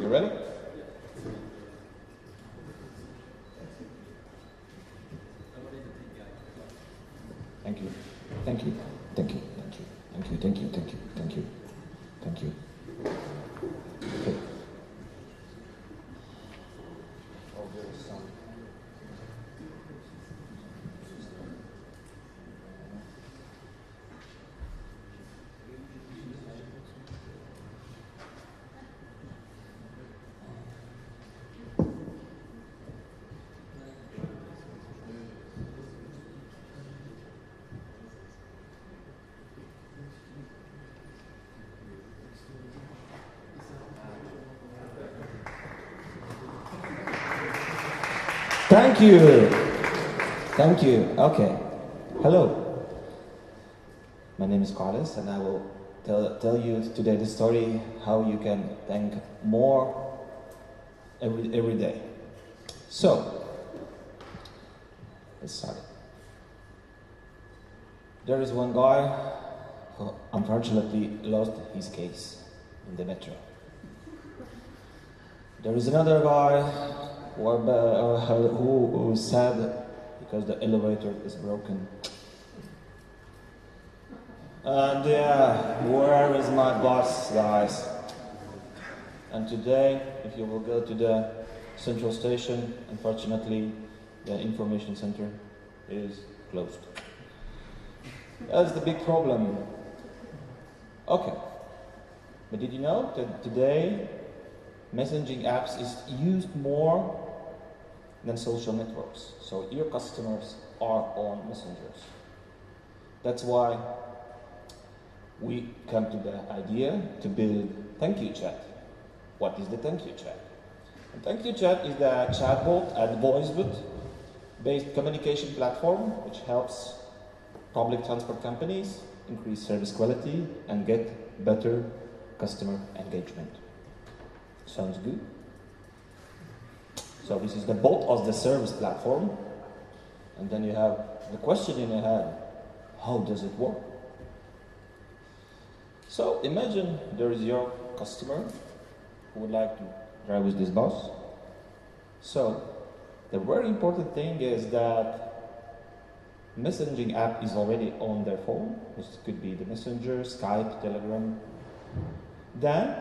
You ready? Thank you. Thank you. Thank you. Thank you. Thank you. Thank you. Thank you. Thank you. Thank you. Okay. Oh, there is some. Thank you. Thank you. Okay. Hello. My name is Carlos, and I will tell you today the story how you can thank more every day. So, let's start. There is one guy who unfortunately lost his case in the metro. There is another guy who is sad because the elevator is broken. And yeah, where is my boss, guys? And today, if you will go to the central station, unfortunately, the information center is closed. That's the big problem. Okay. But did you know that today, messaging apps is used more than social networks? So your customers are on messengers. That's why we come to the idea to build Thank You Chat. What is the Thank You Chat? And Thank You Chat is the chatbot and voicebot-based communication platform which helps public transport companies increase service quality and get better customer engagement. Sounds good? So this is the bot as the service platform, and then you have the question in your head, how does it work? So imagine there is your customer who would like to drive with this bus. So the very important thing is that messaging app is already on their phone, which could be the Messenger, Skype, Telegram. Then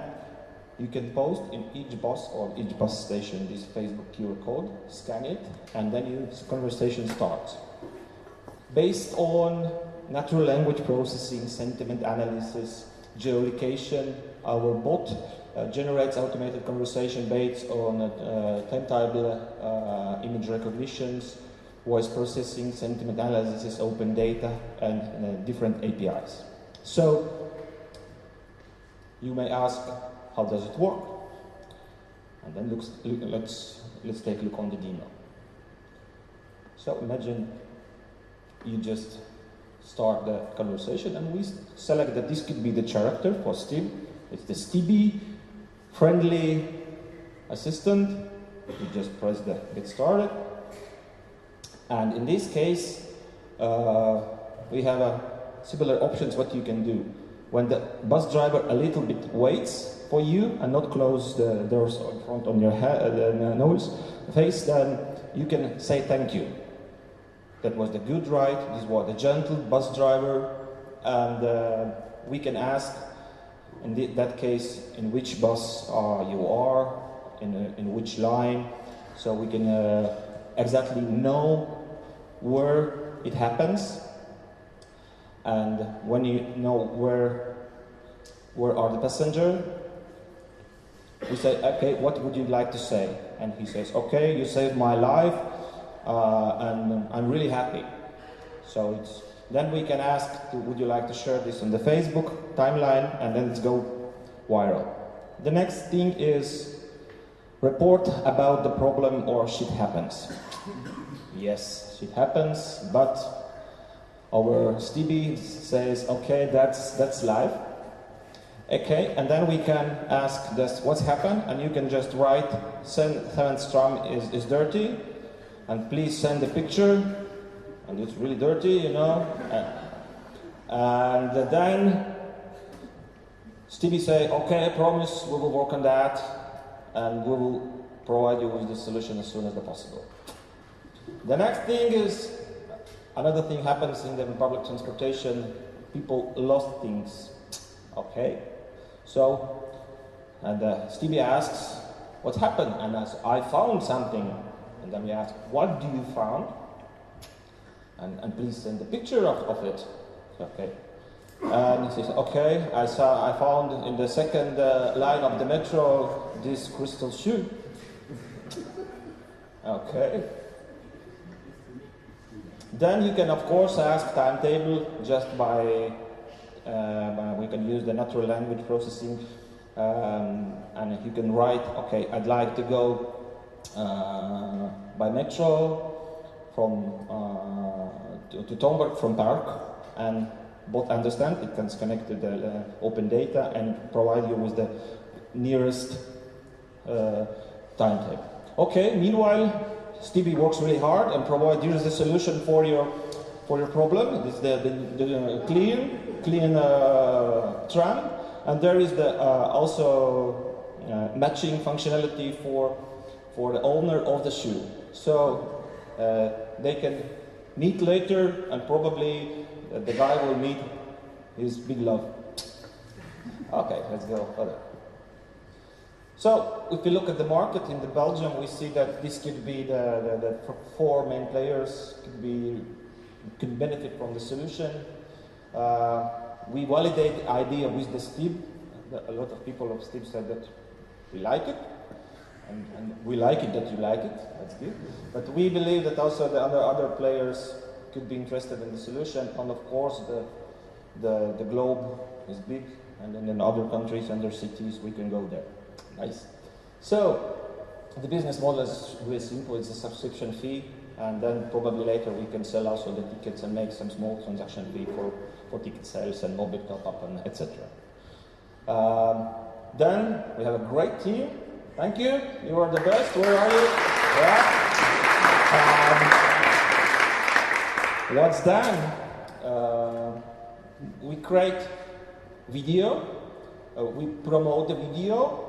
you can post in each bus or each bus station this Facebook QR code, scan it, and then your conversation starts. Based on natural language processing, sentiment analysis, geolocation, our bot generates automated conversation based on time-table image recognitions, voice processing, sentiment analysis, open data, and different APIs. So you may ask, how does it work? And then let's take a look on the demo. So imagine you just start the conversation, and we select that this could be the character for Steve. It's the Stevie friendly assistant. You just press the get started. And in this case, we have a similar options what you can do. When the bus driver a little bit waits for you and not close the doors in front on your nose, face, then you can say thank you. That was the good ride, this was the gentle bus driver, and we can ask, in that case, in which bus you are, in which line, so we can exactly know where it happens. And when you know where are the passenger, we say, okay, what would you like to say? And he says, okay, you saved my life, and I'm really happy. So then we can ask, would you like to share this on the Facebook timeline, and then it's go viral. The next thing is report about the problem or shit happens. Yes, shit happens, but our Stevie says, okay, that's live. Okay, and then we can ask this, what's happened, and you can just write, seventh strum is dirty, and please send a picture, and it's really dirty, you know. And then Stevie say, okay, I promise we will work on that. and we will provide you with the solution as soon as possible. The next thing is, another thing happens in the public transportation, people lost things. Okay, so, and Stevie asks, what happened? And I found something. And then we ask, what do you found? And please send a picture of it. Okay. And he says, okay, I found in the second line of the metro this crystal shoe. Okay. Then you can, of course, ask timetable just by we can use the natural language processing, and you can write, okay, I'd like to go by metro from to Tomberg from Park, and both understand it can connect to the open data and provide you with the nearest timetable. Okay, meanwhile, Stevie works really hard and provides here's the solution for your problem. This is the clean tram, and there is the also matching functionality for the owner of the shoe. So they can meet later, and probably the guy will meet his big love. Okay, let's go further. So, if we look at the market in Belgium, we see that this could be the four main players could benefit from the solution. We validate the idea with the STIB. A lot of people of STIB said that we like it, and we like it that you like it. That's good. But we believe that also the other players could be interested in the solution, and of course the globe is big, and then in other countries and other cities we can go there. Nice. So the business model is really simple. It's a subscription fee, and then probably later we can sell also the tickets and make some small transaction fee for ticket sales and mobile top-up and etc. Then we have a great team. Thank you. You are the best. Where are you? Yeah. What's done? We create video. We promote the video.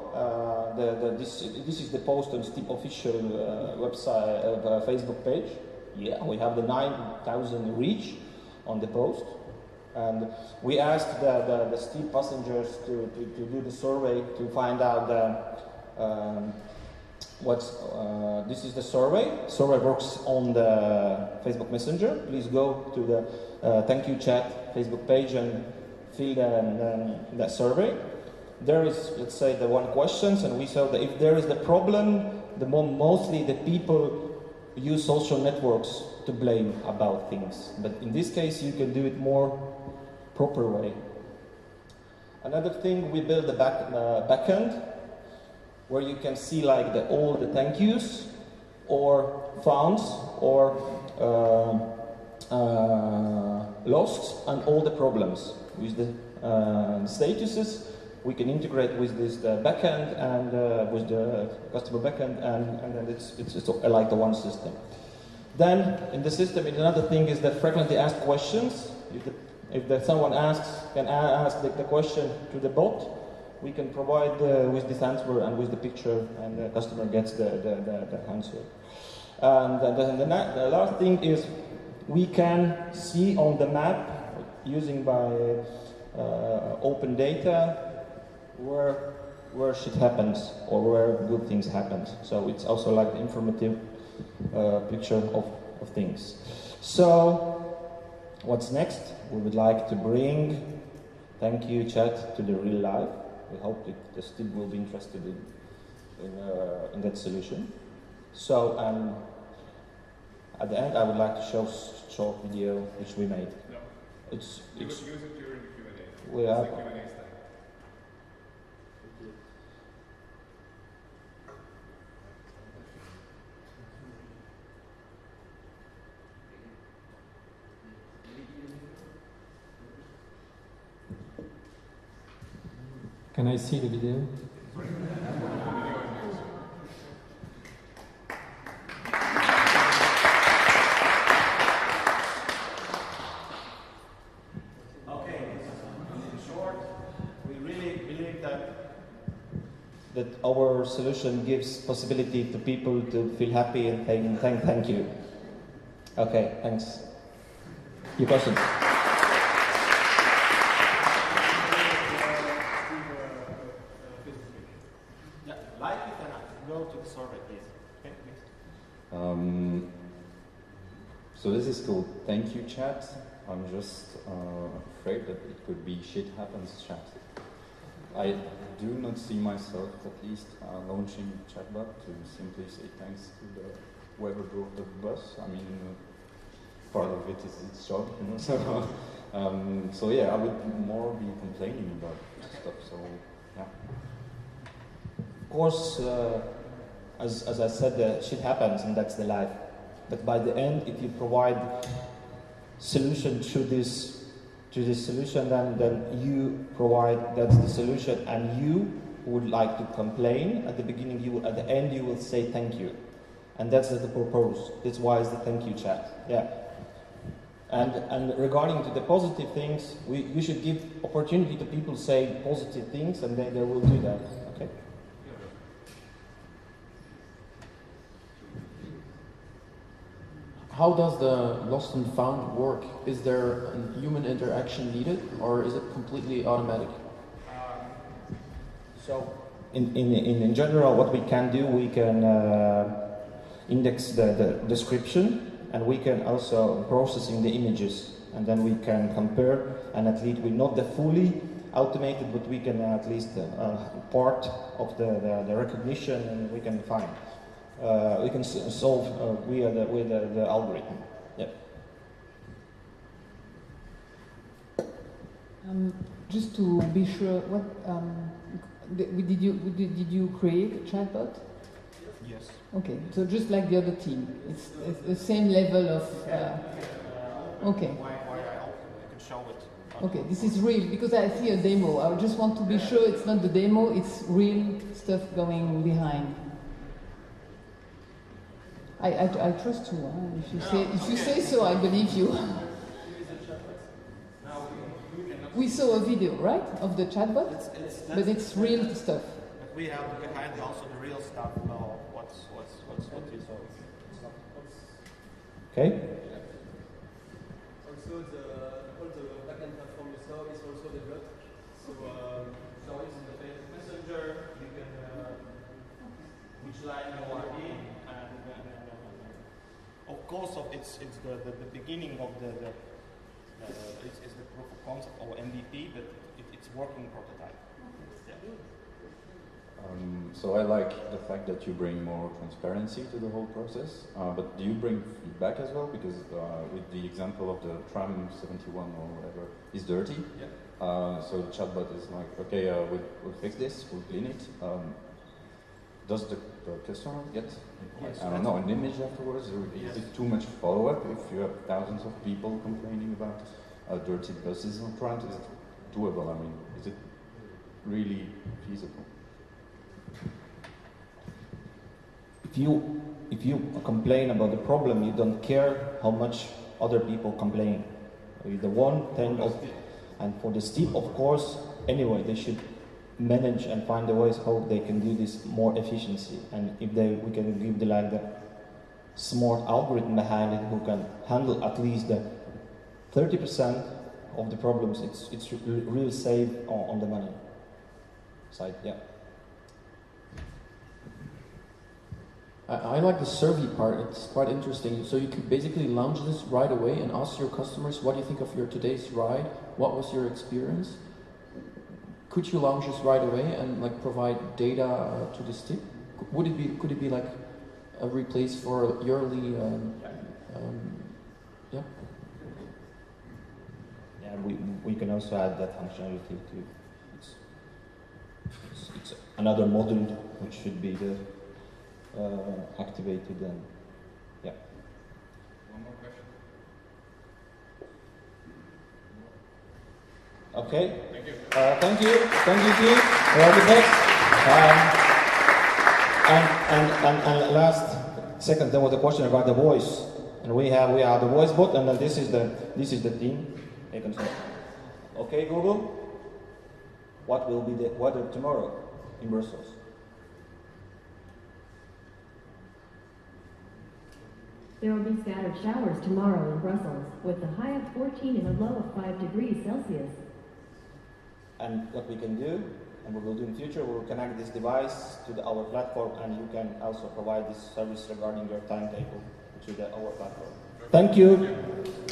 This is the post on Steep official website, Facebook page. Yeah, we have the 9,000 reach on the post, and we asked the Steep passengers to do the survey to find out this is the survey. Survey works on the Facebook Messenger. Please go to the thank you chat Facebook page and fill the survey. There is, let's say, the one questions, and we saw that if there is the problem, mostly the people use social networks to blame about things. But in this case, you can do it more proper way. Another thing, we build the backend where you can see like all the thank yous, or founds, or lost, and all the problems with the statuses. We can integrate with this backend and with the customer backend, and then it's like the one system. Then in the system, another thing is that frequently asked questions. If someone can ask the question to the bot, we can provide with this answer and with the picture, and the customer gets the answer. And then the last thing is we can see on the map using by open data where shit happens or where good things happen. So it's also like the informative picture of things. So what's next? We would like to bring thank you chat to the real life. We hope that the STIB will be interested in that solution. So at the end, I would like to show a short video which we made. No. It's you would use it during the Q&A. We have. The Q&A style. Can I see the video? that our solution gives possibility to people to feel happy and thank you. Okay, thanks. Your question? Yeah, like it and go to the survey, please. Okay, please. So this is called Thank You Chat. I'm just afraid that it could be Shit Happens Chat. I do not see myself, at least, launching a chatbot to simply say thanks to the whoever drove the bus. I mean, part of it is its job, you know. So yeah, I would more be complaining about stuff. So yeah. Of course, as I said, shit happens, and that's the life. But by the end, if you provide solution to this solution, then you provide that's the solution, and you would like to complain at the beginning. At the end, you will say thank you, and that's the purpose. That's why it's the thank you chat. Yeah. And regarding to the positive things, you should give opportunity to people say positive things, and they will do that. Okay. How does the lost and found work? Is there a human interaction needed, or is it completely automatic? So, in general, what we can do, we can index the description, and we can also processing the images, and then we can compare. And at least we're not the fully automated, but we can at least part of the recognition, and we can find. We can solve with the algorithm. Yeah. Just to be sure, what did you create a chatbot? Yes. Okay, so just like the other team, it's the same level of. Okay. Why I can show it. Okay, this is real because I see a demo. I just want to be sure it's not the demo; it's real stuff going behind. I trust you. Huh? If you say so, I believe you. We saw a video, right, of the chatbot, but it's real stuff. But we have behind also the real stuff. What you saw. Okay. Also, all the backend platform you saw is also developed. So it's in the messenger. You can which line you are in. Of course, it's the beginning of it's the proof of concept or MVP, but it's working prototype. Yeah. So I like the fact that you bring more transparency to the whole process, but do you bring feedback as well? Because with the example of the tram 71 or whatever is dirty, yeah. So the chatbot is like, okay, we'll fix this, we'll clean it. Does the customer get, yes, I don't know, an image afterwards? Or is it too much follow-up if you have thousands of people complaining about dirty buses on trams? Is it doable? I mean, is it really feasible? If you complain about the problem, you don't care how much other people complain. The one thing, and for the steep, of course, anyway, they should manage and find the ways how they can do this more efficiency. And if we can give the smart algorithm behind it who can handle at least the 30% of the problems, it's real save on the money side. Yeah. I like the survey part. It's quite interesting. So you could basically launch this right away and ask your customers, what do you think of your today's ride? What was your experience? Could you launch this right away and provide data to this team? Could it be like a replace for yearly? Yeah. Yeah, we can also add that functionality to. It's another module which should be activated and yeah. One more question. Okay. Thank you. Thank you team. We are the best. And last second, there was a question about the voice, and we are the voice bot, and then this is the team. You can say, okay, Google, what will be the weather tomorrow in Brussels? There will be scattered showers tomorrow in Brussels, with a high of 14 and a low of 5 degrees Celsius. And what we can do, and what we'll do in the future, we'll connect this device to our platform, and you can also provide this service regarding your timetable to our platform. Thank you.